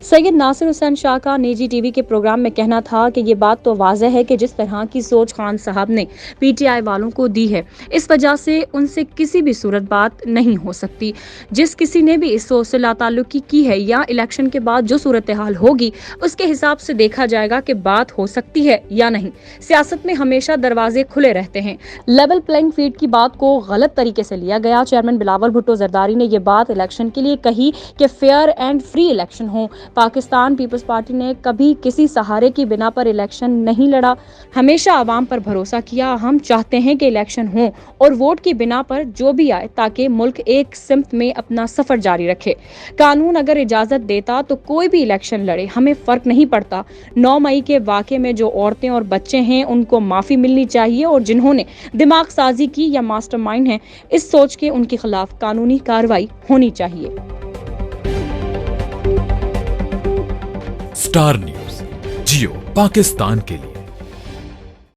سید ناصر حسین شاہ کا نجی T V کے پروگرام میں کہنا تھا کہ یہ بات تو واضح ہے کہ جس طرح کی سوچ خان صاحب نے پی ٹی آئی والوں کو دی ہے، اس وجہ سے ان سے کسی بھی صورت بات نہیں ہو سکتی۔ جس کسی نے بھی اس سوچ سے لا تعلقی کی ہے یا الیکشن کے بعد جو صورتحال ہوگی اس کے حساب سے دیکھا جائے گا کہ بات ہو سکتی ہے یا نہیں۔ سیاست میں ہمیشہ دروازے کھلے رہتے ہیں۔ لیول پلینگ فیلڈ کی بات کو غلط طریقے سے لیا گیا۔ چیئرمین بلاول بھٹو زرداری نے یہ بات الیکشن کے لیے کہی کہ فیئر اینڈ فری الیکشن ہو۔ پاکستان پیپلز پارٹی نے کبھی کسی سہارے کی بنا پر الیکشن نہیں لڑا، ہمیشہ عوام پر بھروسہ کیا۔ ہم چاہتے ہیں کہ الیکشن ہوں اور ووٹ کی بنا پر جو بھی آئے تاکہ ملک ایک سمت میں اپنا سفر جاری رکھے۔ قانون اگر اجازت دیتا تو کوئی بھی الیکشن لڑے، ہمیں فرق نہیں پڑتا۔ 9 مئی کے واقعے میں جو عورتیں اور بچے ہیں ان کو معافی ملنی چاہیے، اور جنہوں نے دماغ سازی کی یا ماسٹر مائنڈ ہیں اس سوچ کے، ان کے خلاف قانونی کارروائی ہونی چاہیے۔ اسٹار نیوز جیو پاکستان کے لیے